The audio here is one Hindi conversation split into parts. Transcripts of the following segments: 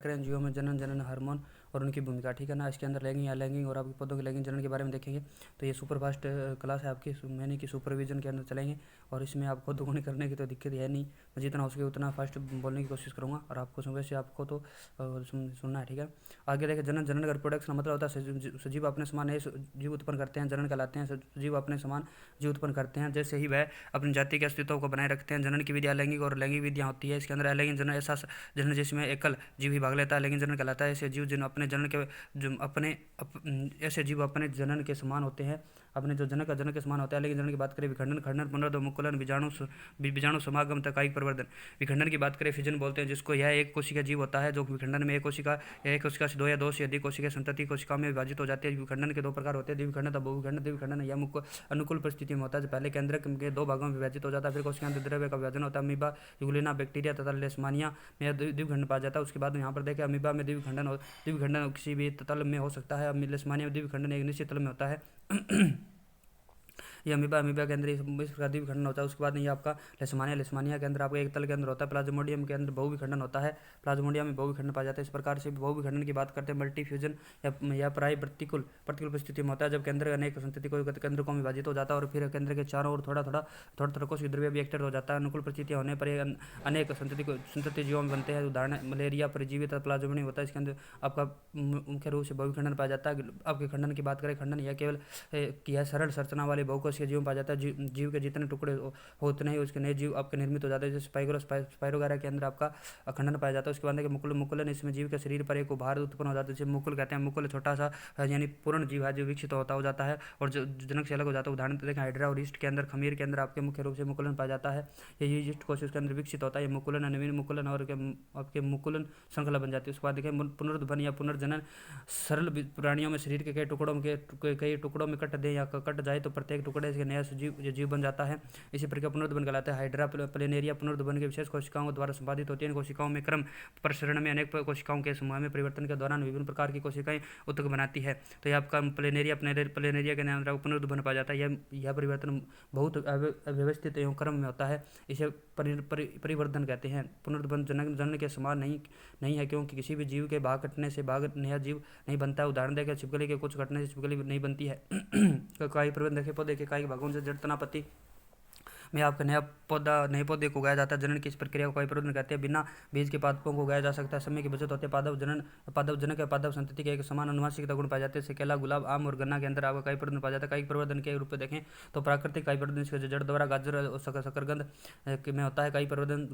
करें जीवों में जनन जनन हार्मोन और उनकी भूमिका, ठीक है ना। इसके अंदर लैंगिंग या लैंगिंग और आपके पौधों के लैंगिंग जनन के बारे में देखेंगे। तो ये सुपर फास्ट क्लास है आपकी, मैंने की सुपरविजन के अंदर चलेंगे और इसमें आपको दोगुनी करने की तो दिक्कत है नहीं। मैं जितना हो सके उतना फास्ट बोलने की कोशिश करूँगा और आपको वैसे आपको तो सुनना है, ठीक है। आगे देखें, जनन जनन का रिप्रोडक्शन का मतलब होता है सजीव अपने समान नए जीव उत्पन्न करते हैं, जनन कहलाते हैं। सजीव अपने समान जीव उत्पन्न करते हैं जैसे ही वह अपनी जाति के अस्तित्व को बनाए रखते हैं। जनन की विधियाँ लैंगिक और लैंगिक विधियाँ होती है। इसके अंदर अलैंगिक जनन ऐसा जनन जिसमें एकल जीव ही भाग लेता है, लैंगिक जनन कहलाता है। ऐसे जीव जिन अपने जनन के जो अपने ऐसे जीव अपने जनन के समान होते हैं, अपने जो जनक का जनक के समान होता है। लेकिन जनन की बात करें विखंडन, खंडन, पुनर्दो, मुकुलन, बीजाणु समागम तक कायिक परिवर्तन। विखंडन की बात करें फिजन बोलते हैं, जिसको यह एक कोशिका जीव होता है जो विखंडन में एक कोशिका से दो या दो से अधिक कोशिका संतति कोशिकाओं में विभाजित हो जाती है। विखंडन के दो प्रकार होते हैं, द्विविखंडन, बहुविखंडन। द्विविखंडन यह अनुकूल परिस्थिति में होता है, पहले केंद्रक के दो भागों में विभाजित हो जाता है, फिर कोशिका द्रव्य का विभाजन होता है। अमीबा, यूग्लिना, बैक्टीरिया तथा लेशमानिया में द्विविखंडन पाया जाता है। उसके बाद यहाँ पर देखें, अमीबा में द्विविखंडन किसी भी तल में हो सकता है। लेशमानिया में द्विविखंडन एक निश्चित तल में होता है। ये अमीबा के अंदर इस प्रकार द्विविखंडन होता है। उसके बाद ये आपका लेशमानिया के अंदर आपका एक तल के अंदर होता है। प्लाज्मोडियम के अंदर बहुविखंडन होता है, प्लाज्मोडियम में बहुविखंडन पाया जाता है। इस प्रकार से बहुविखंडन की बात करते हैं। मल्टीफ्यूजन या प्राय प्रतिकूल परिस्थिति में होता है, जब केंद्र अनेक संतति केंद्रकों में विभाजित हो जाता है और फिर केंद्र के चारों ओर थोड़ा थोड़ा कोशिका द्रव्य भी एक्टिव हो जाता है। अनुकूल परिस्थितियाँ होने पर अनेक संतति जीवों में बनते हैं। उदाहरण मलेरिया परजीवी तथा प्लाज्मोडियम होता है। इसके अंदर आपका मुख्य रूप से बहुविखंडन पाया जाता है। आपके खंडन की बात करें, खंडन यह केवल यह सरल संरचना वाले बहुकोषीय जीव पाया जाता है। जीव के जितने टुकड़े हो उतने ही उसके नए जीव आपके निर्मित हो जाते हैं। जैसे स्पाइरोगारा के अंदर आपका खंडन पाया जाता है। उसके बाद मुकुलन, इसमें जीव के शरीर पर एक उभार उत्पन्न हो जाता है, जिसे मुकुल कहते हैं। मुकुल छोटा सा यानी पूर्ण जीव है जो विकसित होता हो जाता है और जो जनक से अलग हो जाता है। उदाहरण देखें, हाइड्रा और ईस्ट के अंदर, खमीर के अंदर आपके मुख्य रूप से मुकुलन पाया जाता है। ये ईस्ट कोशिका के अंदर विकसित होता है। ये मुकुलन नवीन मुकुलन और आपके मुकुलन श्रृंखला बन जाती है। उसके बाद देखें, पुनर्धन या पुनर्जनन, सरल प्राणियों में शरीर के कई टुकड़ों में कट दे या कट जाए तो प्रत्येक टुकड़े से नया जीव बन जाता है। इसी प्रकार पुनर्धन कहलाता है। हाइड्रा प्लेनेरिया पुनर्धन के विशेष कोशिकाओं द्वारा संपादित होती है। इन कोशिकाओं में क्रम प्रसरण में अनेक कोशिकाओं के समूह में परिवर्तन के दौरान विभिन्न प्रकार की कोशिकाएं उत्तक बनाती है। तो यह आपका प्लेनेरिया के नाम पुनर्धन पाया जाता है। यह परिवर्तन बहुत अव्यवस्थित एवं क्रम में होता है। इसे परिवर्धन कहते हैं। पुनर्धन जनन के समान नहीं है, क्योंकि किसी भी जीव के भाग कटने से भाग नया जीव नहीं बनता है। उदाहरण देखें, छिपकली के कुछ कटने से छिपकली नहीं बनती है। काई प्रबंध देखें, पौधे के काई भागों से जड़ तनापति में आपका नए पौधे को उगाया जाता है। जनन की इस प्रक्रिया को काई प्रबंधन कहते हैं। बिना बीज के पादपों को उगाया जा सकता है, समय की बचत होती है। पादप जनक या पादप संतति के एक समान अनुवांशिकता गुण पाए जाते हैं। केला, गुलाब, आम और गन्ना के अंदर आपका काई प्रबंधन पाया जाता है। काई प्रवर्धन के रूप में देखें तो प्राकृतिक काई प्रवर्धन इसके जड़ द्वारा गाजर और शकरकंद में होता है। काई प्रवर्धन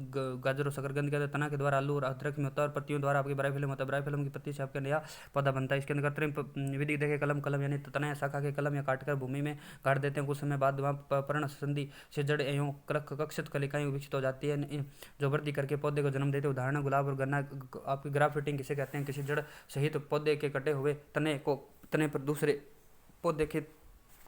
गाजर और शकरकंद के तना के द्वारा आलू और अदरक में होता है। और पत्तियों द्वारा आपकी ब्राइफिलम होता है। ब्राइफिलम की पत्ती से आपका नया पौधा बनता है। इसके अंदर कृत्रिम विधि देखें, कलम यानी तना या शाखा के कलम या काटकर भूमि में गाड़ देते हैं। कुछ समय बाद वहाँ पर्ण संधि से जड़ एवं कक्षत कलिकाएं विकसित हो जाती है, जो वृद्धि करके पौधे को जन्म देते हैं। उदाहरण गुलाब और गन्ना। आपकी ग्राफ्टिंग किसे कहते हैं? किसी जड़ सहित पौधे के कटे हुए तने पर दूसरे पौधे के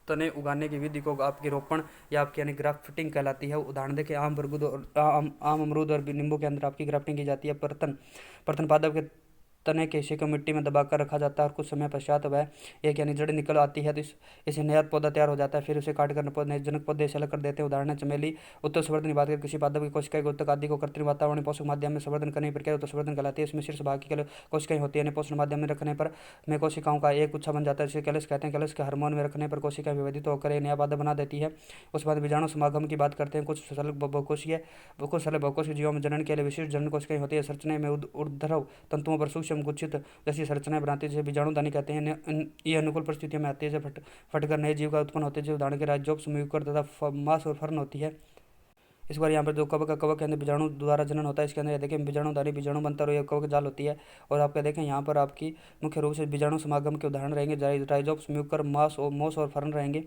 तने उगाने की विधि को आपकी रोपण या आपकी यानी ग्राफ्टिंग कहलाती है। उदाहरण देखें, आम अमरूद और नींबू के अंदर आपकी ग्राफ्टिंग की जाती है। परतन पादप के तने के हिस्से को मिट्टी में दबाकर रखा जाता है और कुछ समय पश्चात वह एक यानी जड़ निकल आती है, तो इसे नया पौधा तैयार हो जाता है। फिर उसे काट कर नए जनक पौधे से अलग कर देते हैं। उदाहरण चमेली। उत्तर संवर्धन की बात करें, किसी पादप की कोशिकाएं उत्तक आदि को कृत्रिम वातावरण पोषक माध्यम में संवर्धन करने की प्रक्रिया उत्तर संवर्धन कहलाती है। इसमें शीर्ष भाग की कोशिकाएं होती है, पोषण माध्यम में रखने पर में कोशिकाओं का एक गुच्छा बन जाता है, जिसे कैलस कहते हैं। कैलस के हार्मोन में रखने पर कोशिका विभाजित होकर एक नया पादप बना देती है। उसके बाद बीजाणु समागम की बात करते हैं। कुछ सरल बहुकोषीय जीवों में जनन के लिए विशिष्ट जनन कोशिकाएं होती है। संरचना में ऊर्ध्व तंतुओं पर सूक्ष्म गुच्छित जैसी संरचनाएं बनाती है, जिसे बीजाणुदानी कहते हैं। ये अनुकूल परिस्थितियों में आती है, जैसे फटकर नए जीव का उत्पन्न होते हैं, जो उदाहरण के राइजोप्स, म्यूकर तथा मास और फर्न होती है। इस बार यहाँ पर जो कवक के अंदर बीजाणु द्वारा जनन होता है, इसके अंदर देखें बीजाणुधारी बीजाणु बनता है और कवक जाल होती है। और आपका देखें यहाँ पर आपकी मुख्य रूप से बीजाणु समागम के उदाहरण रहेंगे, राइजोप्स, म्यूकर, मोस और फर्न रहेंगे।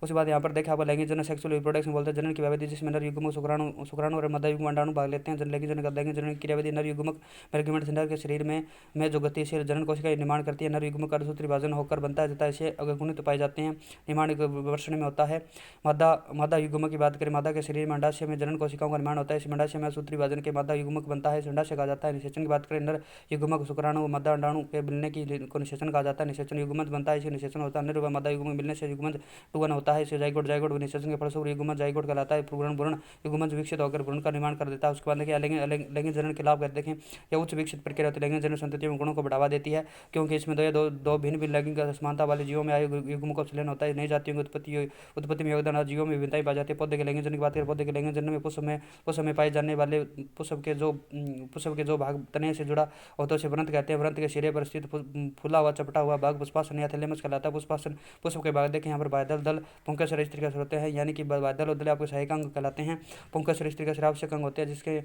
उसके बाद यहाँ पर देखा आपका लैंगिक जनन सेक्सुअल रिप्रोडक्शन बोलते हैं। जनन की क्रियाविधि जिसमें नर युग्मक शुक्राणु और मादा युग्मक अंडाणु भाग लेते हैं। लैंगिक जनन की क्रियाविधि नर युग्मक पेरिगमेंट नर के शरीर में जो गतिशील जनन कोशिका निर्माण करती है। नर युग्मक अर्धसूत्री विभाजन होकर बनता है तथा इसे अगुणित पाए जाते हैं। निर्माण वर्षण में होता है। मादा युग्मक की बात करें, मादा के शरीर में अंडाशय में जनन कोशिकाओं का निर्माण होता है। इस अंडाशय में सूत्री विभाजन के मादा युग्मक बनता है, अंडाशय कहा जाता है। निषेचन की बात करें, नर युग्मक शुक्राणु मादा अंडाणु के मिलने की को निषेचन कहा जाता है। निषेचन युग्मक बनता है, इसे निषेचन होता है। नर व मादा युग्मक मिलने से युग्मक टूगन होता है। होता है इसे जाइगोट जाइगोट निषेचन के फलस्वरूप युग्मज जाइगोट कहलाता है। भ्रूण युग्मज विकसित होकर भ्रूण का निर्माण कर देता है। उसके बाद देखिए लैंगिक जनन के लाभ देखें, यह उच्च विकसित प्रक्रिया होती है। लैंगिक जनन संततियों में गुणों को बढ़ावा देती है, क्योंकि इसमें दो भिन्न भिन्न लैंगिक असमानता वाले जीवों में आयु युग्म का संलयन होता है। नई जातियों की उत्पत्ति में योगदान जीवों में विभिन्नताएं पाई जाती है। पौधे के लैंगिक जनन की बात करें, पौधे के लैंगिक जनन में पुष्प में पाए जाने वाले पुष्प के जो भाग तने से जुड़ा होता है उसे वृंत कहते हैं। वृंत के सिरे पर स्थित फूला हुआ चपटा हुआ भाग पुष्पासन या थैलेमस कहलाता है। पुष्पासन पुष्प के भाग देखें यहाँ पर बाह्यदल दल पुंकेसर इस तरीके से होते हैं, यानी कि बाह्यदल और दल आपके सहायक अंग कहलाते हैं। पुंकेसर इस तरीके से आवश्यक अंग होते हैं, जिसके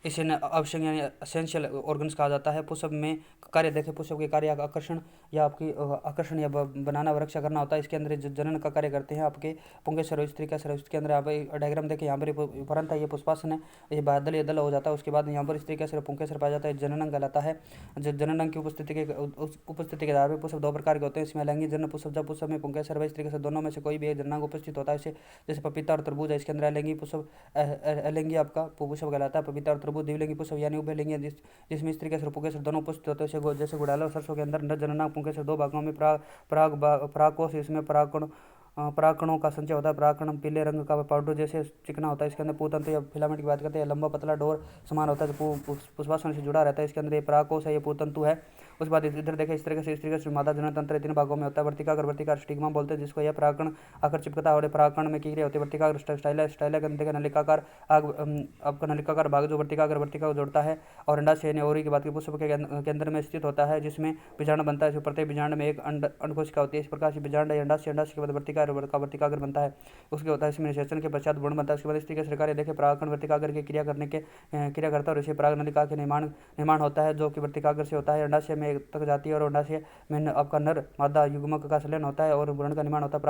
इसे आवश्यक यानी असेंशियल ऑर्गन्स कहा जाता है। पुष्प में कार्य देखें, पुष्प के कार्य आकर्षण या आकर्षण या बनाना व रक्षा करना होता है। इसके अंदर जनन का कार्य करते हैं आपके पुंकेसर इस तरीके से। इसके अंदर यहाँ पर डायग्राम देखें, यहाँ पर परंत है, ये पुष्पासन है, ये बादल या दल हो जाता है। उसके बाद यहाँ पर इस तरीके से पुंकेसर पाया जाता है, जननांग कहलाता है। जननांग की उपस्थिति के आधार पर पुष्प दो प्रकार के होते हैं। इसमें लैंगिक जनन पुष्प, जब पुष्प में पुंकेसर इस तरीके से दोनों में से कोई भी एक जननांग उपस्थित होता है, जैसे पपीता और तरबूज है। इसके अंदर अलैंगी पुष्प अलैंगी आपका पुष्प कहलाता है। पपीता और तरबूज द्विलिंगी पुष्प यानी उभयलिंगी, जिसमें इस तरीके से पुंकेसर दोनों उपस्थित होते हैं। जैसे गुड़ाला और सरसों के अंदर जननांग पुंकेसर दो भागों में परागकोश, इसमें परागकणों का संचय होता है। परागकण पीले रंग का पाउडर जैसे चिकना होता है। इसके अंदर पूतंत्र या फिलामेंट की बात करते हैं, लंबा पतला डोर समान होता है, पुष्पासन से जुड़ा रहता है। इसके अंदर ये परागकोश है, ये पूतंतु है। उसके बाद इधर देखें, इस तरीके से मादा जनन तंत्र तीन भागों में होता है। वर्तिकाग्र स्टिग्मा बोलते हैं, जिसको यह परागकण आकर चिपकता है और परागकण में क्रिया होती है। वर्तिकाग्र स्टाइला के अंदर नलिकाकार आपका नलिकाकार भाग जो वर्तिका जोड़ता है। और अंडाशय यानी ओवरी की बात की पुष्प के अंदर में स्थित होता है, जिसमें बीजाणु बनता है। प्रत्येक बीजाणु में एक अंडकोशिका होती है। इस प्रकार से बीजांड या अंडाशय के बाद वर्तिकाग्र बनता है। उसके होता है इसमें निषेचन के पश्चात भ्रूण बनता है। उसके बाद इस तरीके से कार्य देखें, परागकण वर्तिकाग्र की क्रिया करता है और इसे पराग नलिका के निर्माण होता है, जो कि वर्तिकाग्र से होता है। अंडाशय में तक जाती है और अंडाशय में आपका नर मादा युग्मक का संलयन होता है और भ्रूण का निर्माण होता है।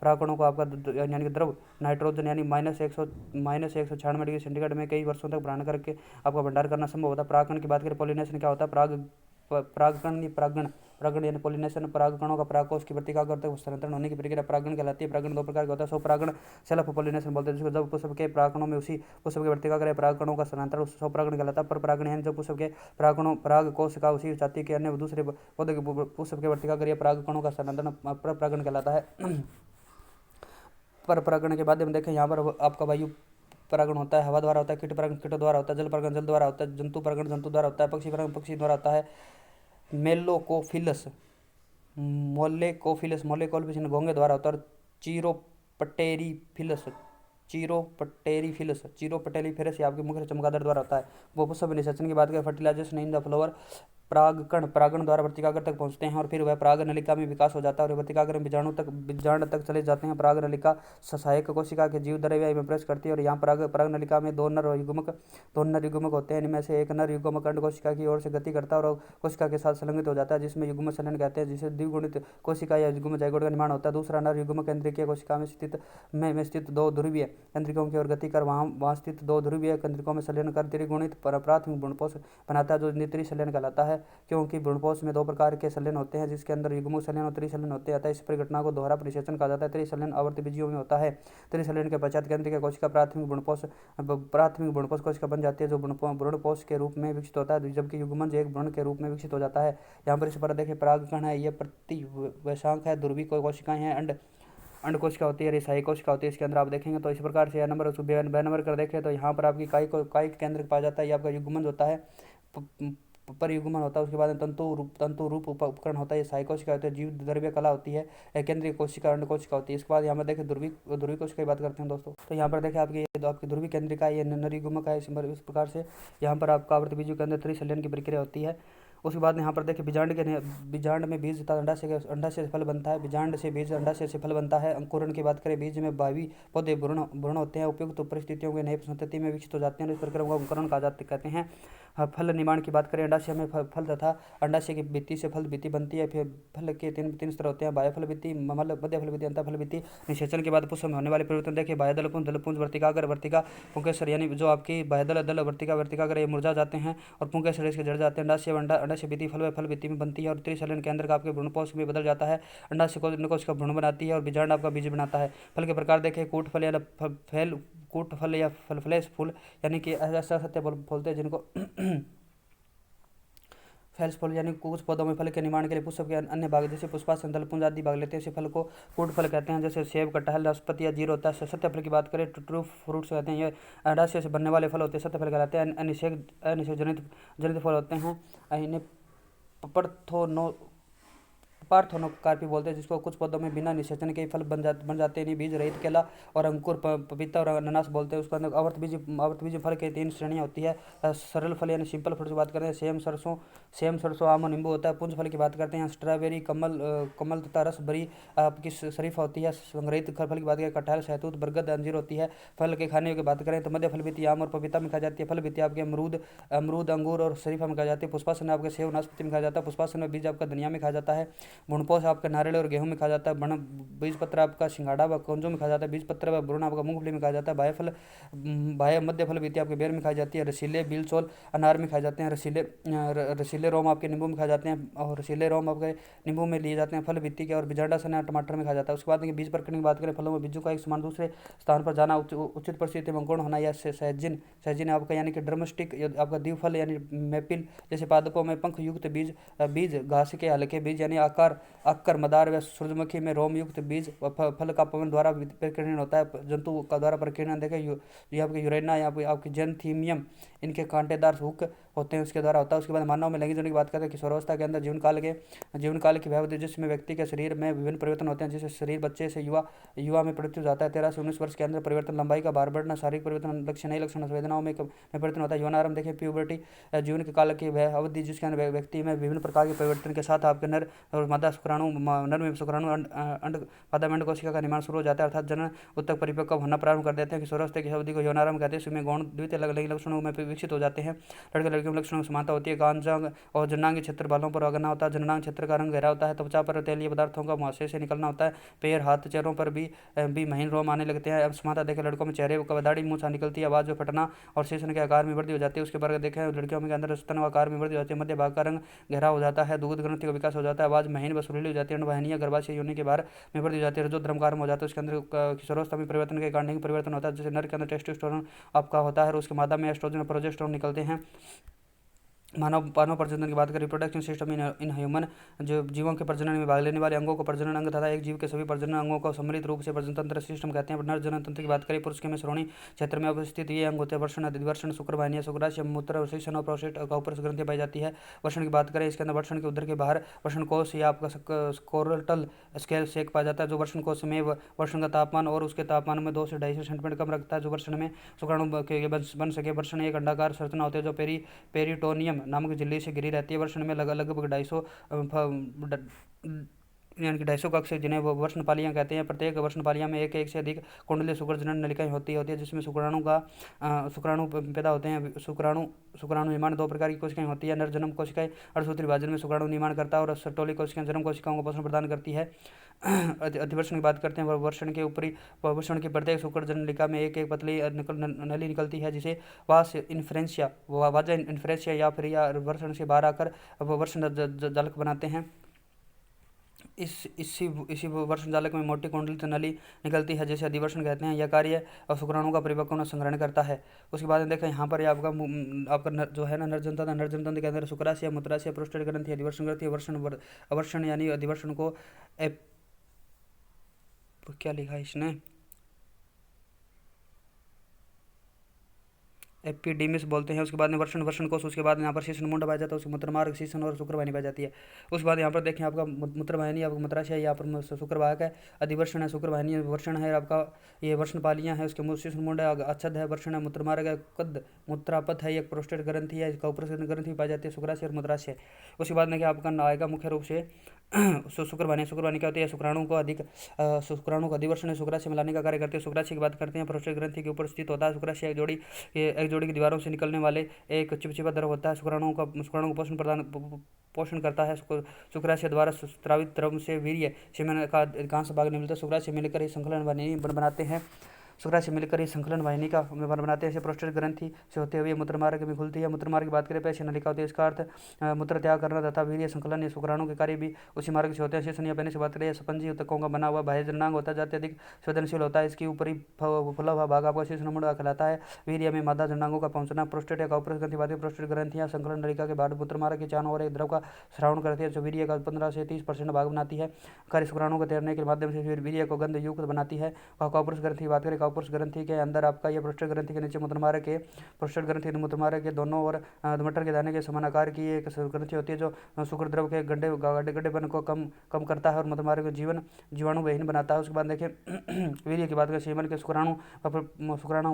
परागकणों को आपका यानी द्रव नाइट्रोजन यानी -196 डिग्री सेंटीग्रेड में कई वर्षों तक भ्रमण करके आपका भंडार करना संभव होता है। परागकण की बात करें, पॉलिनेशन क्या होता है, परागण यानी पॉलिनेशन परागकणों का परागकोश की वर्तिकाग्र तक स्थानांतरण होने की प्रक्रिया परागण कहलाती है। परागण दो प्रकार का होता है, स्वपरागण सेल्फ पॉलिनेशन बोलते हैं, जिसको जब पुष्प के परागकणों में उसी पुष्प के वर्तिकाग्र परागकणों का स्थानांतरण स्वपरागण कहलाता है। पर परागण यानी जब पुष्प के परागकोश का उसी जाति के अन्य दूसरे पौधे के पुष्प के वर्तिकाग्र या परागकणों का स्थानांतरण पर परागण कहलाता है। पर परागण के बाद हम देखें, यहाँ पर आपका वायु परागण होता है, हवा द्वारा होता है, कीट परागण कीटों द्वारा होता है, जल परागण जल द्वारा होता है, जंतु परागण जंतु द्वारा होता है, पक्षी परागण पक्षी द्वारा होता है। मेलोकोफिलस घोंगे द्वारा होता है। चीरोपटेरीफिलस ये आपके मुख्य चमगादड़ द्वारा होता है। वो पुष्प निषेचन की बात करें, फर्टिलाइजेशन इन द फ्लावर परागण द्वारा वर्तिकाग्र तक पहुंचते हैं और फिर वह पराग नलिका में विकास हो जाता है और वर्तिकाग्र में बीजांड तक चले जाते हैं। पराग नलिका सहायक कोशिका के जीव द्रव्य में प्रवेश करती है और यहाँ पराग नलिका में दो नर युग्मक होते हैं। इनमें से एक नर युग्मक अंड कोशिका की ओर से गति करता है और कोशिका के साथ संलग्नित हो जाता है, जिसमें युग्म संलयन कहते हैं, जिसे द्विगुणित कोशिका या युग्म जाइगोट का निर्माण होता है। दूसरा नर युग्मक केंद्रीय कोशिका में स्थित दो ध्रुवीय केंद्रिकों की ओर गति कर वहाँ स्थित दो ध्रुवीय केंद्रिकों में संलयन कर त्रिगुणित प्राथमिक भ्रूणपोष बनाता है, जो त्रिसंलयन कहलाता है। क्योंकि भ्रूणपोष में दो प्रकार के संलयन होते हैं, जिसके अंदर युग्मक संलयन और त्रिसंलयन होते हैं, अतः इस परिघटना को दोहरा परिसेचन कहा जाता है। त्रिसंलयन आवर्ती बीजियों में होता है। त्रिसंलयन के पश्चात केंद्रीय कोशिका प्राथमिक भ्रूणपोष कोशिका बन जाती है, जो भ्रूणपोष के रूप में विकसित होता है, जबकि युग्मज एक भ्रूण के रूप में विकसित हो जाता है। यहाँ पर इस पर देखिए, परागकण है, यह प्रतिवशांक है, ध्रुवी कोशिकाएं हैं, अंड कोशिका होती है, रेसाई कोशिका होती है। इसके अंदर आप देखेंगे तो इस प्रकार से नंबर कर देखें तो यहाँ पर आपकी काई केंद्र पाया जाता है, ये आपका युग्मन होता है, पर युग्मन होता है। उसके बाद तंतु रूप उपकरण होता है, ये सहायक कोशिका होती है, जीव द्रव्य कला होती है, केंद्रीय कोशिका अंड कोशिका होती है। इसके बाद यहाँ पर देखें ध्रुवी कोशिका की बात करते हैं दोस्तों, तो यहाँ पर देखें आपकी ध्रुवी केंद्रिका ये नर युग्मक है। इस प्रकार से यहाँ पर आपका आवर्त बीजों के अंदर त्रिसंलयन की प्रक्रिया होती है। उसके बाद यहाँ पर देखिए, बीजांड में बीज तथा अंडाशय से फल बनता है। बीजांड से बीज अंडाशय से फल बनता है। अंकुरण की बात करें, बीज में भावी पौधे भ्रूण होते हैं, उपयुक्त परिस्थितियों के नए संतति में विकसित हो जाते हैं, इस प्रक्रिया को अंकुरण कहते हैं। फल निर्माण की बात करें, अंडाशय में फल तथा अंडाशय की भित्ति से फल भित्ति बनती है। फिर फल के तीन स्तर होते हैं, बाह्य फल भित्ति, मध्य फल भित्ति, अंतः फल भित्ति। निषेचन के बाद पुष्प में होने वाले परिवर्तन देखिए, बाह्य दलपुंज वर्तिका पुंकेसर यानी जो आपकी बाह्य दल वर्तिकाग्र ये मुरझा जाते हैं और पुंकेसर इसके जड़ जाते हैं। अंडाशय भित्ति फल भित्ति में बनती है और त्रिसंलयन के अंदर का आपके भ्रूणपोष में बदल जाता है। अंडाशय कोशिका भ्रूण बनाती है और बीजांड आपका बीज बनाता है। फल के प्रकार देखें, कूट फल या फलफ्लेश फूल यानी कि ऐसा सत्य बोलते हैं, जिनको फैल्स फल यानी कुछ पौधों में फल के निर्माण के लिए पुष्प के अन्य भाग जैसे पुष्पासन, दलपुंज आदि भाग लेते हैं। इस फल को फ्रूट फल कहते हैं। जैसे सेब, कटहल, नाशपाती या जीर होता है। सत्य फल की बात करें तो ट्रू फ्रूट्स कहते हैं। ये अंडाशय से बनने वाले फल होते हैं, सत्य फल कहलाते हैं। अनिषेक जनित फल होते हैं। इन्हें पर्थोनो पार्थेनोकार्पी बोलते हैं, जिसको कुछ पौधों में बिना निषेचन के ही फल बन जाते हैं। इन्हें बीज रहित केला और अंकुर, पपीता और अनानास बोलते हैं। उसके अंदर आवर्त बीज फल की 3 श्रेणियाँ होती है। सरल फल यानी सिंपल फ्रूट की बात करते हैं, सेम, सरसों, आम और नींबू होता है। पुंज फल की बात करते हैं, स्ट्रॉबेरी, कमल तथा रस भरी आपकी शरीफा होती है। संग्रहित फल की बात करें, कटहल, शहतूत, बरगद, अंजीर होती है। फल के खाने की बात करें तो मध्य फल बीती आम और पपीता में खाई जाती है। फल बीती आपके अमरूद, अंगूर और शरीफा में खाई जाती है। पुष्पासन आपके सेव, नाशपाती में खाया जाता है। पुष्पासन में बीज आपका धनिया में खाया जाता है। भुनपोष आपका नारियल और गेहूं में खाया जाता है। बीज पत्र आपका सिंघाड़ा व कंजों में खाया जाता है। बीज पत्र व भ्रूण आपका मूंगफली में खाया जाता है। बाह्य मध्य फल बीती आपके बेर में खाई जाती है। रसीले बिल चौल अनार में खाए जाते हैं। रसीले रोम आपके नींबू में खाए जाते हैं और रसीले रोम आपके नींबू में लिए जाते हैं। फल बीती के और बिजाडा सना टमाटर में खाया जाता है। उसके बाद बीज प्रकरण की बात करें, फलों में बीजों का एक समान दूसरे स्थान पर जाना, उचित परिस्थिति में अंकुरण होना या सहजिन आपका यानी कि ड्रमस्टिक आपका द्विफल यानी मैपिल जैसे पादपों में पंख युक्त बीज घास के हल्के बीज यानी आकर मदार व सूरजमुखी में रोम युक्त बीज व फल का पवन द्वारा प्रकीर्णन होता है। जंतु का द्वारा प्रकीर्णन देखें ये आपके यूरेना या आपकी जेंथीमियम इनके कांटेदार हुक होते हैं, उसके द्वारा होता है। उसके बाद मानव में लैंगिक जीवन की बात करते हैं, किशोरावस्था के अंदर जीवन काल की व्यवधि जिसमें व्यक्ति के शरीर में विभिन्न परिवर्तन होते हैं, जिससे शरीर बच्चे से युवा में परिवर्तित हो जाता है। 13 से 19 वर्ष के अंदर परिवर्तन, लंबाई का भार बढ़ना, शारीरिक परिवर्तन, नई लक्षण, संवेदनाओं में परिवर्तन होता है। यौनारंभ देखें, प्यूबर्टी जीवन के काल की वह अवधि जिसके अंदर व्यक्ति में विभिन्न प्रकार के परिवर्तन के साथ आपके नर और मादा शुक्राणु अंड मादा में अंड कोशिका का निर्माण शुरू हो जाता है, अर्थात जनन उत्तक परिपक्व होना प्रारंभ कर देते हैं। किशोरावस्था की अवधि को यौनारंभ कहते हैं। इसमें गौण द्वितीय अलग लक्षणों में विकसित हो जाते हैं। लड़के लड़कियों में लक्षणों में समानता होती है। गांजांग और जननांग क्षेत्र बालों पर अगना होता है। जननांग क्षेत्र का रंग गहरा होता है। त्वचा पर तेलीय पदार्थों का मुहासे से निकलना होता है। पैर, हाथ, चेहरों पर भी महीन रोम आने लगते हैं। अब समानता देखें, लड़कों में चेहरे का दाढ़ी मूंछ निकलती है, आवाज में फटना और शीशन के आकार में वृद्धि हो जाती है। उसके बाद देखें, लड़कियों में अंदर स्तन आकार में वृद्धि हो जाती है। मध्य भाग का रंग गहरा हो जाता है। दूध ग्रंथि का विकास हो जाता है। आवाज महीन व सुरीली हो जाती है। अंडवाहिनियां गर्भाशय योनि के बाहर में वृद्धि हो जाती है। रजो धर्मकार में हो जाता है। उसके अंदर किशोरावस्था में परिवर्तन के कारण परिवर्तन होता है। जैसे नर के अंदर टेस्टोस्टेरोन आपका होता है और उसके मादा में एस्ट्रोजन और प्रोजेस्टेरोन निकलते हैं। मानव प्रजनन की बात करें, रिप्रोडक्शन सिस्टम इन ह्यूमन जो जीवों के प्रजनन में भाग लेने वाले अंगों को प्रजनन अंग तथा एक जीव के सभी प्रजनन अंगों को सम्मिलित रूप से प्रजनन तंत्र सिस्टम कहते हैं। नर जनन तंत्र की बात करें, पुरुष के में श्रोणी क्षेत्र में अवस्थित ये अंग होते हैं। वर्षण, अधिवर्षण, शुक्रवाहिनियां, शुक्राशय, मूत्र, शीशन और प्रोस्टेट का ऊपर ग्रंथि पाई जाती है। वर्षण की बात करें, इसके अंदर वर्षण के उदर के बाहर वर्षण कोष या आपका स्कोरटल स्केल सेक पाया जाता है, जो वर्षण कोष में वर्षण का तापमान और उसके तापमान में 2 से 250 सेंटीमीटर कम रखता है, जो वर्षण में शुक्राणु बन सके। वर्षण एक अंडाकार संरचना होती है जो पेरिटोनियम नामक झिल्ली से घिरी रहती है। वर्षण में लगभग 250 कक्ष जिन्हें वो वर्षणपालियां कहते हैं। प्रत्येक वर्षणपालियां में एक से अधिक कुंडलीय शुक्रजनन नलिकाएं होती है, जिसमें शुक्राणु पैदा होते हैं। शुक्राणु निर्माण 2 प्रकार की कोशिकाएं होती है। नरजन्म कोशिकाएं अर्धसूत्री विभाजन में शुक्राणु निर्माण करता है और सटोली कोशिकाएं जन्म कोशिकाओं को पोषण प्रदान करती है। अधिवर्षण की बात करते हैं, वर्षण के ऊपरी वर्षण की प्रत्येक शुक्रजनन नलिका में एक पतली नली निकलती है, जिसे वाजा इन्फ्रेंशिया या फिर वर्षण से बाहर आकर वर्षण जालक बनाते हैं। इसी वर्षण जालक में मोटी कुंडलित नली निकलती है, जिसे अधिवर्षण कहते हैं। यह कार्य शुक्राणु का परिपक्व संग्रहण करता है। उसके बाद देखें, यहाँ पर आपका जो है ना नरजन तंत्र के अंदर शुक्राशय, मूत्राशय, प्रोस्टेट ग्रंथि, अधिवर्षण ग्रंथि, वर्षण यानी अधिवर्षण को क्या लिखा है इसने, एपिडीमिस बोलते हैं। उसके बाद में वर्षण कोष, उसके बाद यहाँ पर शीशन मुंड पाया जाता है, उसके मूत्रमार्ग, शीशन और शुक्रवाहिनी पाई जाती है। उसके बाद यहाँ पर देखें, आपका मूत्रवाहिनी, आपका मूत्राशय, यहाँ पर शुक्रवाहक है। अधिवर्षण है, शुक्रवाहिनी वर्षण है, आपका ये वर्षणपालियाँ है, उसके शीशन मुंड है, अच्छद है, वर्षण है, मूत्रमार्ग है, कद मूत्रापथ है, एक प्रोस्टेट ग्रंथि है, इसका ऊपर ग्रंथि पाई जाती है, शुक्राशय और मूत्राशय। उसके बाद देखिए आपका आएगा मुख्य रूप से शुक्रवाहिनी क्या होती है, शुक्राणु को अधिवर्षण शुक्राशय में लाने का कार्य करते हैं। शुक्राशय की बात करते हैं, प्रोस्टेट ग्रंथि के ऊपर स्थित होता है। शुक्राशय एक जोड़ी की दीवारों से निकलने वाले एक चिपचिपा द्रव होता है। शुक्राणु को पोषण करता है। शुक्राशय द्वारा स्रावित द्रव से वीर्य सेमेन का अधिकांश भाग निकलता है। शुक्राशय मिलकर ही संकलन बनाते हैं। शुक्राणु से मिलकर इस संकलन वाहिनी का बनाते हैं। प्रोस्टेट ग्रंथि से होते हुए मूत्रमार्ग में खुलती है। मूत्रमार्ग की बात करें पेश नलिका होती है, इसका अर्थ मूत्र त्याग करना तथा वीर्य संकलन। ये शुक्राणु के कार्य भी उसी मार्ग से होते हैं। शेषन या पहले से बात करें स्पंजी ऊतकों का बना हुआ बाह्य जननांग होता है, जाति अधिक संवेदनशील होता है। इसकी ऊपरी फुला हुआ भाग आपका शीर्ष नंबर कहलाता है। वीर्य में मादा जननांगों का पहुंचना। प्रोस्टेट या काउपरस ग्रंथि बात करें, प्रोस्टेट ग्रंथियां संकलन नलिका के बाद मूत्रमार्ग के चारों ओर एक द्रव का श्रावण करती है जो वीर्य का 15 से 30% भाग बनाती है। कार्य शुक्राणु को तैरने के माध्यम से वीर्य को गंध युक्त बनाती है। काउपरस ग्रंथि की बात करें, काउपरस ग्रंथि के अंदर आपका यह प्रोस्टेट ग्रंथि के नीचे मूत्रमार्ग के प्रोस्टेट ग्रंथि मूत्रमार्ग के दोनों ओर मटर के दाने के समान आकार की एक ग्रंथि होती है जो शुक्रद्रव के गड्ढेपन को कम करता है और मूत्रमार्ग को जीवाणु विहीन बनाता है। उसके बाद देखें वीर्य की बात करें, सीमन के शुक्राणु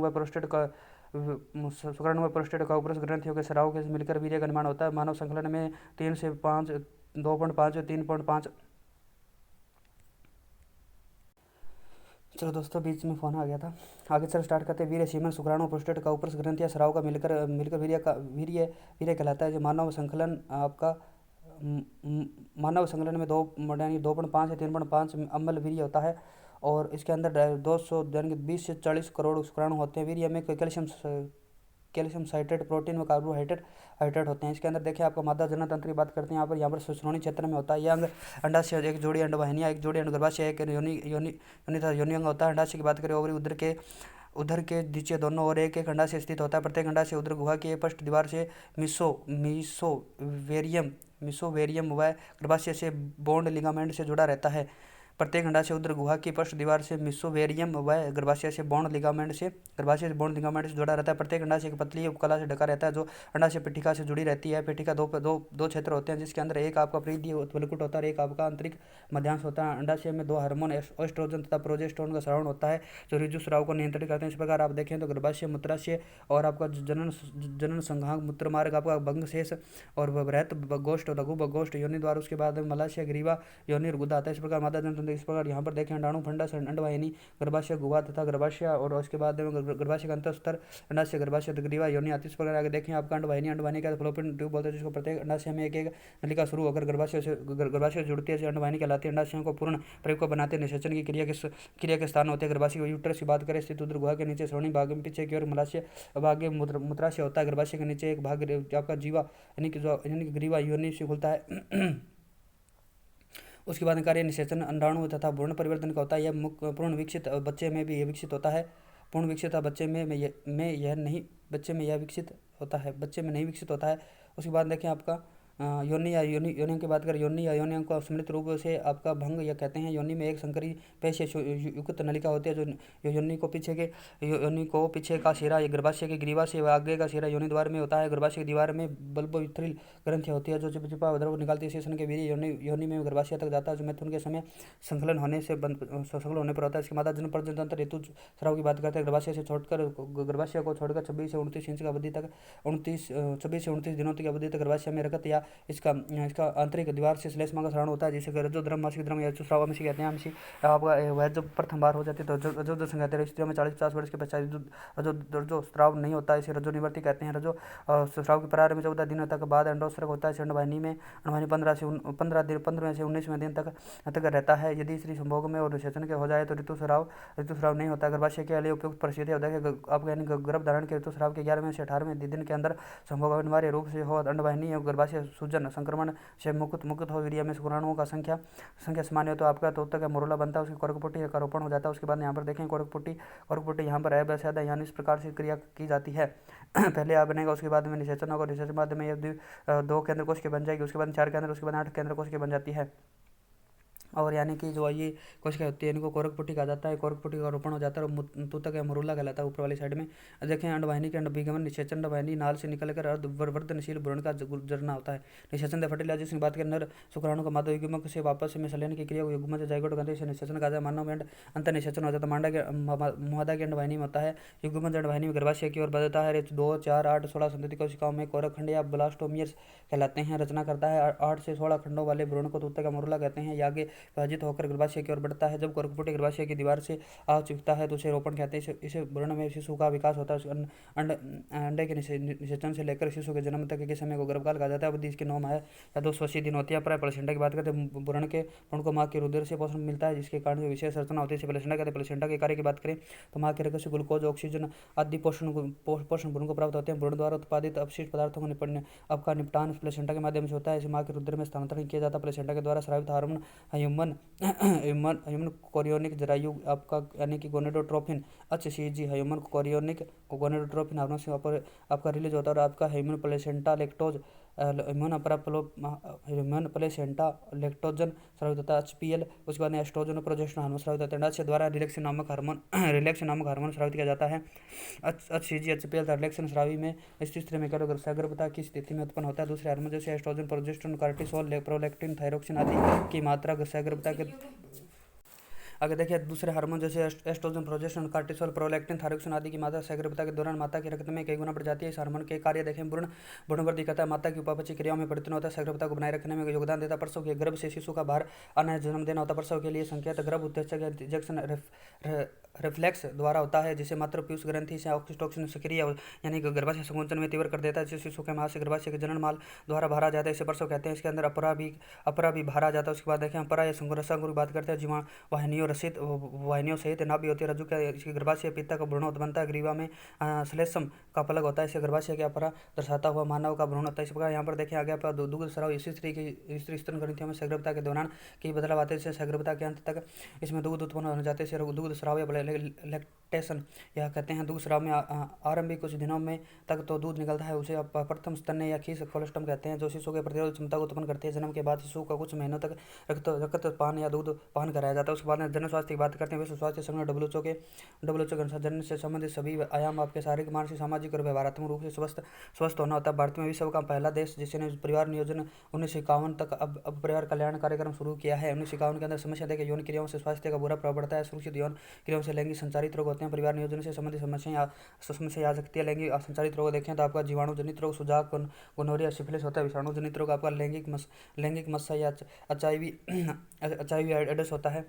व प्रोस्टेट का शुक्राणु व प्रोस्टेट का उपरस ग्रंथियों के स्राव के मिलकर वीर्य का निर्माण होता है। मानव संकलन में 3 से 5 2.5 3.5। चलो दोस्तों, बीच में फोन आ गया था। आगे चल स्टार्ट करते हैं। वीर्य सीमन शुक्राणु प्रोस्टेट का उपरस ग्रंथि या स्राव का मिलकर वीर्य कहलाता है। जो मानव संकलन आपका मानव संकलन में 2.5 से 3.5 अम्ल वीर्य होता है और इसके अंदर 200 यानी कि 20 से 40 करोड़ शुक्राणु होते हैं। वीर्य में कैल्शियम साइट्रेट, प्रोटीन व कार्बोहाइड्रेट होते हैं। इसके अंदर देखिए आपका मादा जनन तंत्र की बात करते हैं। यहाँ पर श्रोणी क्षेत्र में होता है। यह अंग अंडाशय, एक जोड़ी अंडवाहिनियाँ, एक जोड़ी अंडगर्भाशय, एक योनि अंग होता है। अंडाशय की बात करें, ओवरी उधर के नीचे दोनों ओर एक एक अंडाशय स्थित होता है। प्रत्येक अंडाशय उदर गुहा की पृष्ठ दीवार से मिसोवेरियम व गर्भाशय से बॉन्ड लिगामेंट से जुड़ा रहता है। प्रत्येक अंडाशय उदर गुहा की पृष्ठ दीवार से मिसोवेरियम व गर्भाशय से बॉन्ड लिगामेंट से जुड़ा रहता है। प्रत्येक अंडाशय की पतली उपकला से ढका रहता है जो अंडाशय पेटिका से जुड़ी रहती है। पेटिका दो क्षेत्र होते हैं जिसके अंदर एक आपका परिधीय वलकुट होता है और एक आपका आंतरिक मध्यांश होता है। अंडाशय में 2 हार्मोन एस्ट्रोजन तथा प्रोजेस्टेरोन का श्रावण होता है जो ऋजुस्राव को नियंत्रित करते हैं। इस प्रकार आप देखें तो गर्भाशय, मूत्राशय और आपका जनन संघांग, मूत्रमार्ग, आपका भंगशेष और बृहत बगोष्ठ, लघु बगोष्ठ, योनि द्वार, उसके बाद मलाशय, ग्रीवा, योनि और गुदा आता है। इस प्रकार मादा जनन। इस प्रकार यहाँ पर देखें अंडाणु, फंडस, अंडवाहिनी, गर्भाशय, गुहा तथा गर्भाशय और उसके बाद गर्भाशय का अंतःस्तर, अंडाशय, गर्भाशय, ग्रीवा, योनि आती है। इस प्रकार आगे देखें आपका अंडवाहिनी का फ्लोपियन ट्यूब बोलते हैं जिसको प्रत्येक अंडाशय में एक नलिका शुरू होकर गर्भाशय से जुड़ती है। अंडवाहिनी कहलाती है। अंडाशयों को पूर्ण प्रयोग को बनाते हैं। निषेचन की क्रिया के स्थान होते हैं। गर्भाशय यूट्रस की बात करें, स्थित उदर गुहा के नीचे श्रोणी भाग में पीछे की ओर मलाशय भाग मूत्राशय होता है। गर्भाशय के नीचे एक भाग आपका जीवा यानी कि ग्रीवा योनि से खुलता है। उसके बाद कार्य निषेचन अंडाणु तथा भ्रूण परिवर्तन का होता है। यह पूर्ण विकसित बच्चे में भी यह विकसित होता है। पूर्ण विकसित बच्चे में नहीं विकसित होता है। उसके बाद देखें आपका योनि की बात करें, योनि अंग को सम्मिलित रूप से आपका भंग या कहते हैं। योनि में एक संकरी पेश युक्त नलिका होती है जो योनि को पीछे का सिरा गर्भाशय के ग्रीवा से आगे का सिरा योनि द्वार में होता है। गर्भाशय की दीवार में बल्बोयुथ्रिल ग्रंथि होती है जो चिपचिपा द्रव निकालती है। शेषन के वीर्य योनि में गर्भाशय तक जाता है जो मैथुन के समय संकलन होने पर होता है। इसके मादा जन्म पर्यंत अंतर ऋतु स्राव की बात करते हैं। गर्भाशय को छोड़कर 26 से 29 इंच की अवधि तक 26 से 29 दिनों की अवधि तक गर्भाशय में रगत या इसका आंतरिक दीवार से श्लेष्मा का श्रावण होता है जिसे रजोधर्म, मासिक धर्म या स्राव अमिशी कहते हैं। अमिशी आपका वह जब प्रथम बार हो जाती है तो रजो दर्शन कहते हैं। स्त्रियों में 40-50 वर्ष के पश्चात रजो स्राव नहीं होता है, इसे रजो निवर्ती कहते हैं। रजो स्राव के प्रारंभ में 14 दिनों तक बाद अंडोत्सर्ग होता है। अंडवाहिनी 15 से 19वें दिन तक रहता है। यदि स्त्री संभोग में और निषेचन के हो जाए तो ऋतुस्राव नहीं होता। गर्भाशय के लिए उपयुक्त परिस्थिति होता है कि आपका यानी गर्भ धारण के ऋतुस्राव के 11वें से 18वें दिन के अंदर संभोग अनिवार्य रूप से हो। अंडवाहिनी और गर्भाशय सूजन संक्रमण से मुक्त हो। वीर्य में शुक्राणुओं का संख्या समान हो तो आपका तोतक या मोरुला बनता है, उसकी कोरकपुटी का रोपण हो जाता है। उसके बाद यहाँ पर देखें कोरकपुटी यहाँ पर है यानी इस प्रकार से क्रिया की जाती है। पहले आ बनेगा, उसके बाद में निषेचन होगा। निषेचन बाद में 2 केंद्र कोश की बन जाएगी, उसके बाद 4 केंद्र, उसके बाद 8 केंद्र कोश की बन जाती है। और यानी कि जो ये कोशिका होती है इनको कोरकपुटी कहा जाता है। कोरकपुटी का रोपण हो जाता है और तूतक या मरुला कहलाता है ऊपर वाली साइड में। देखें अंडवाहिनी के अंडविगमन निषेचन अंडवाहिनी नाल से निकलकर अर्धवर्धनशील भ्रूण का जरना होता है। निषेचन फर्टिलाइजेशन की बात करें, नर शुक्राणु का मादा युग्मक से वापस में संलयन की क्रिया को युग्मक से जाइगोट कहते हैं। निषेचन कहा जाता है। मानव में अंतर निषेचन हो जाता है। मादा की अंडवाहिनी में होता है। युग्मक अंडवाहिनी में गर्भाशय की ओर बढ़ता है। 2, 4, 8, 16 संतति कोशिकाओं में कोरकखंड या ब्लास्टोमियर्स कहलाते हैं रचना करता है। 8 से 16 खंडों वाले भ्रूण को तूतक या मरुला कहते हैं। आगे विभाजित होकर गर्भाशय की ओर बढ़ता है। जब कर्कपुटी गर्भाशय की दीवार से आ चुकता है तो उसे रोपण कहते हैं। इसे भ्रूण में शिशु का विकास होता है। अंडे के निषेचन से लेकर शिशु के जन्म तक के समय को गर्भकाल कहा जाता है। अवधि इसकी 9 माह या 280 दिन होती है। प्राय प्लेसेंटा की बात करते हैं, भ्रूण को माँ के रुधिर से पोषण मिलता है, जिसके कारण से विशेष रचना होती है। इसे प्लेसेंटा कहते हैं। प्लेसेंटा के कार्य की बात करें तो माँ के रक्त से ग्लूकोज, ऑक्सीजन आदि पोषण भ्रूण को प्राप्त होते हैं। भ्रूण द्वारा उत्पादित अपशिष्ट पदार्थों को निपटान प्लेसेंटा के माध्यम से होता है। इसे माँ के रुधिर में स्थानांतरण किया जाता है। प्लेसेंटा के द्वारा स्रावित हार्मोन ह्यूमन ह्यूमन कोरियोनिक जरायु आपका यानी कि gonadotropin HCG human chorionic gonadotropin hormone से आपका रिलीज होता है। और आपका human placenta lactose human placenta lactogen स्रावित होता है HPL। उसके बाद एस्ट्रोजन और प्रोजेस्टेरोन हार्मोन स्रावित होते हैं। अंडाशय द्वारा रिलैक्सिन नामक हार्मोन स्रावित किया जाता है। HCG HPL रिलैक्सिन स्रावी में स्थित स्त्री में सगर्भता की स्थिति में उत्पन्न होता है। दूसरे हार्मोन जैसे estrogen, progesterone, cortisol, prolactin, thyroxine आदि की मात्रा सगर्भता के अगर देखिए दूसरे हार्मोन जैसे estrogen, progesterone, cortisol, prolactin, thyroxine आदि की मात्रा सगर्भता के दौरान माता के रक्त में कई गुना बढ़ जाती है। इस हार्मोन के कार्य देखें, भ्रूण वृद्धि करता है, माता की उपापचय क्रियाओं में परिवर्तन होता है, सगर्भता को बनाए रखने में योगदान देता है, प्रसव के गर्भ से शिशु का बाहर आना जन्म देना होता है। प्रसव के लिए संकेत गर्भ उत्तेजक इंजेक्शन रिफ्लेक्स द्वारा होता है, जिसे मातृ पीयूष ग्रंथि से ऑक्सीटोसिन सक्रिय यानी कि गर्भाशय संकोचन में तीव्र कर देता है, जिससे शिशु के मां से गर्भाशय के जनन माल द्वारा बाहर आ जाता है। इसे प्रसव कहते हैं। इसके अंदर अपरा भी बाहर आ जाता है। उसके बाद देखें अपरा या संकुल की बात करते हैं। जीवा वाहिनियों सहित नाभि होती है। रज्जु का इसके गर्भाशय पित्ता का भ्रूण बनता है। ग्रीवा में श्लेष्म का फलक होता है। इसे गर्भाशय के अपरा दर्शाता हुआ मानव का भ्रूण होता है। इस प्रकार यहाँ पर देखें आगे पर दुग्ध स्राव इसी स्त्री स्तन ग्रंथियों में सगर्भता के दौरान कई बदलाव आते हैं। इससे सगर्भता के अंत तक इसमें दूध उत्पन्न हो जाते हैं। दुग्ध स्राव या लैक्टेशन यह कहते हैं। दुग्ध स्राव में आरंभिक कुछ दिनों में तक तो दूध निकलता है, उसे प्रथम स्तन्य या खीस कोलेस्ट्रम कहते हैं, जो शिशु के प्रतिरोध क्षमता को उत्पन्न करते हैं। जन्म के बाद शिशु को कुछ महीनों तक रक्त पान या दूध पान कराया जाता है। उसके बाद जन स्वास्थ्य की बात करते हैं। विश्व स्वास्थ्य संगठन WHO के अनुसार जन्म से संबंधित सभी आयाम आपके शारीरिक, मानसिक, सामाजिक और व्यवहारात्मक रूप से स्वस्थ होना होता है। भारत में विश्व का पहला देश जिसने परिवार नियोजन 1951 तक अब परिवार कल्याण कार्यक्रम शुरू किया है। 1951 के अंदर समस्या देखें, यौन क्रियाओं से स्वास्थ्य का बुरा प्रभाव पड़ता है। सुरक्षित यौन क्रियाओं से लैंगिक संचारित रोग होते हैं। परिवार नियोजन से संबंधित समस्या आ सकती है। लैंगिक संचारित रोग देखें तो आपका जीवाणु जनित रोग, सुजाक, गोनोरिया, सिफिलिस होता है। विषाणु जनित रोग आपका लैंगिक मस्सा या HIV एड्स होता है।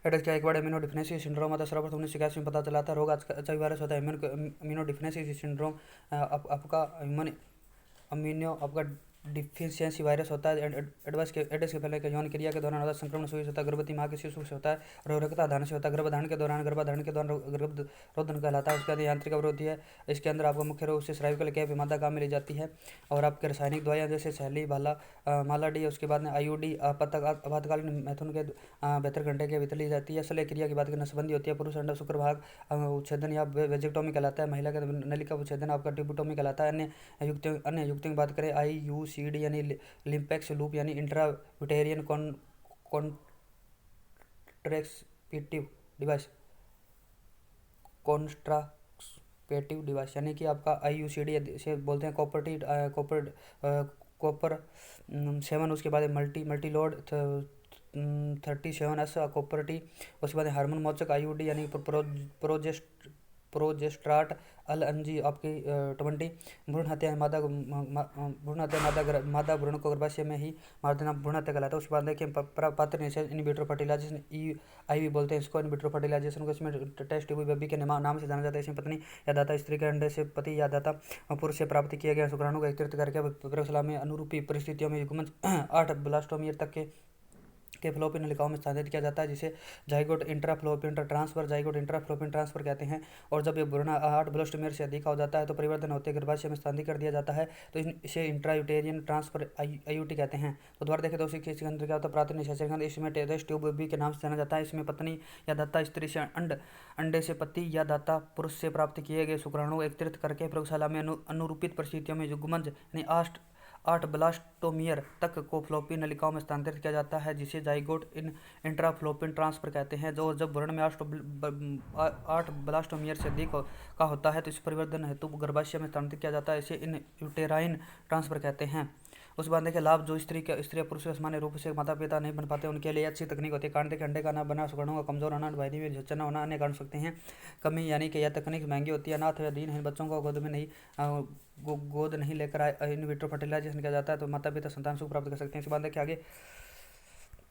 एड्स का एक बार इम्यूनो डिफिशियंसी सिंड्रोम आता है। सर्वप्रथम 1981 में पता चला था। रोग HIV वायरस होता है। इम्यूनो डिफिशियंसी सिंड्रोम आपका इम्यूनो आपका डिफिशियंसी वायरस होता है। एड्स के फैलने के यौन क्रिया के दौरान होता है। संक्रमण सुई से होता है। गर्भवती माँ के शिशु से होता है। गर्भाधान से होता है। गर्भाधान के दौरान गर्भरोधन कहलाता है। उसके बाद यांत्रिक अवरोधी है। इसके अंदर आपको मुख्य रूप से सर्वाइकल कैप मादा काम मिली जाती है। और आपके रासायनिक दवाइयाँ जैसे शैली माला डी, उसके बाद में IUD आपातकालीन मैथुन के 72 घंटे के भीतर ली जाती है। शल्य क्रिया की बात करें नसबंदी होती है। पुरुष अंडा शुक्र भाग उच्छेदन या वेजेक्टोमी कहलाता है। महिला का नलिका उच्छेदन आपका ट्यूबोटोमी कहलाता है। अन्य युक्तियों की बात करें IUCD यानी लिम्पेक्स लूप यानी इंट्रायूटेरियन कॉन्ट्रासेप्टिव डिवाइस यानी कि आपका IUCD से बोलते हैं। कॉपर 7, उसके बाद multi load 37S copper T. उसके बाद हार्मोन मोचक IUD यानी प्रोजेस्ट्राट LNG आपकी 20। भ्रूण हत्या मादा भ्रूण को गर्भाशय में ही मार देना भ्रूण हत्या कहलाता है। उसके बाद देखिए पात्र निषेध इन विट्रो फर्टिलाइजेशन IV बोलते हैं इसको। इन विट्रो फर्टिलाइजेशन को इसमें टेस्ट ट्यूब बेबी के नाम से जाना जाता है। इसमें पत्नी या दाता स्त्री के अंडे से पति या दाता पुरुष से प्राप्त किया गया शुक्राणु का एकत्रित करके प्रयोगशाला में अनुरूपी परिस्थितियों में युग्मन 8 ब्लास्टोमियर तक के फ्लोपिन नलिकाओं में स्थानांतरित किया जाता है, जिसे जाइगोट इंट्राफ्लोपिन ट्रांसफर कहते हैं। और जब ये भ्रूण 8 ब्लास्टोमियर से अधिक हो जाता है तो परिवर्तन होते गर्भाशय में स्थानांतरित कर दिया जाता है, तो इसे इंट्रायूटेरियन ट्रांसफर IUT कहते हैं। तो दोबारा देखें तो उसी के अंदर क्या होता है प्राथमिक निषेचन। इसमें टेस्ट ट्यूब बेबी के नाम से जाना जाता है। इसमें पत्नी या दाता स्त्री से अंडे से पति या दाता पुरुष से प्राप्त किए गए शुक्राणु एकत्रित करके प्रयोगशाला में अनुरूपित परिस्थितियों में युग्मज यानी 8 ब्लास्टोमियर तक को फ्लोपिन नलिकाओं में स्थानांतरित किया जाता है, जिसे जाइगोट इंट्राफ्लोपिन ट्रांसफर कहते हैं। जो जब भ्रूण में 8 ब्लास्टोमियर से अधिक का होता है तो इस परिवर्तन हेतु गर्भाशय में स्थानांतरित किया जाता है, इसे इन यूटेराइन ट्रांसफर कहते हैं। उसके बाद देखिए लाभ जो स्त्री या पुरुष सामान्य रूप से माता पिता नहीं बन पाते उनके लिए अच्छी तकनीक होती है। कारण देखिए अंडे का ना बना, शुक्राणुओं का कमजोर होना, वाहिनी में झचना होना, अन्य कारण सकते हैं कमी यानी कि यह तकनीक महंगी होती है। अनाथ या दीनहीन बच्चों को गोद नहीं लेकर इन विट्रो फर्टिलाइजेशन किया जाता है तो माता पिता संतान सुख प्राप्त कर सकते हैं। इसके बाद देखिए आगे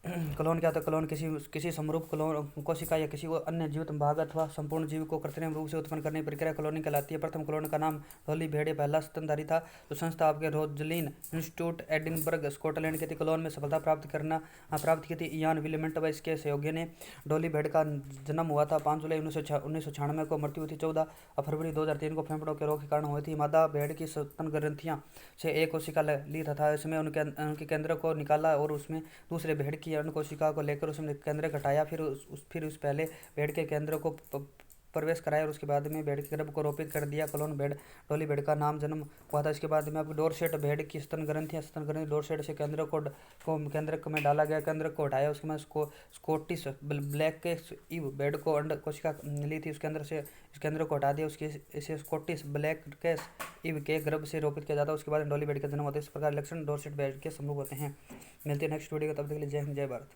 क्लोन क्या होता है? क्लोन किसी किसी समरूप क्लोन कोशिका या किसी अन्य जीवित भाग अथवा संपूर्ण जीव को कृत्रिम रूप से उत्पन्न करने की प्रक्रिया क्लोनिंग कहलाती है। प्रथम क्लोन का नाम डॉली भेड़े पहला स्तनधारी था जो संस्था आपके रोजलिन इंस्टीट्यूट एडिनबर्ग स्कॉटलैंड की थी। क्लोन में सफलता प्राप्त की थी इयान विलियमेंट व इसके सहयोगी ने। डॉली भेड़ का जन्म हुआ था 5 जुलाई 1996 को, मृत्यु हुई थी 14 फरवरी 2003 को फेफड़ों के रोग के कारण हुई थी। मादा भेड़ की स्तन ग्रंथियां से एक कोशिका ली तथा इसमें उनके केंद्र को निकाला और उसमें दूसरे भेड़ की अन्य कोशिका को लेकर उसमें केंद्र घटाया, फिर उस पहले भेड़ के केंद्र को प्रवेश कराया और उसके बाद में भेड़ के गर्भ को रोपित कर दिया। क्लोन भेड़ डॉली भेड़ का नाम जन्म हुआ था। इसके बाद में आपकी डोरसेट भेड़ की स्तन ग्रंथि डोरसेट से केंद्र में डाला गया, केंद्र को हटाया। उसके बाद स्कॉटिश ब्लैक के ईव भेड़ को अंड कोशिका ली थी, उसके अंदर से इस केंद्र को हटा दिया, उसके इसे स्कॉटिश ब्लैक कैस ईव के गर्भ से रोपित किया जाता है। उसके बाद डॉली भेड़ का जन्म होता है। इस प्रकार लक्षण डोरसेट भेड़ के संभव होते हैं। मिलते हैं नेक्स्ट वीडियो, तब तक के लिए जय हिंद जय भारत।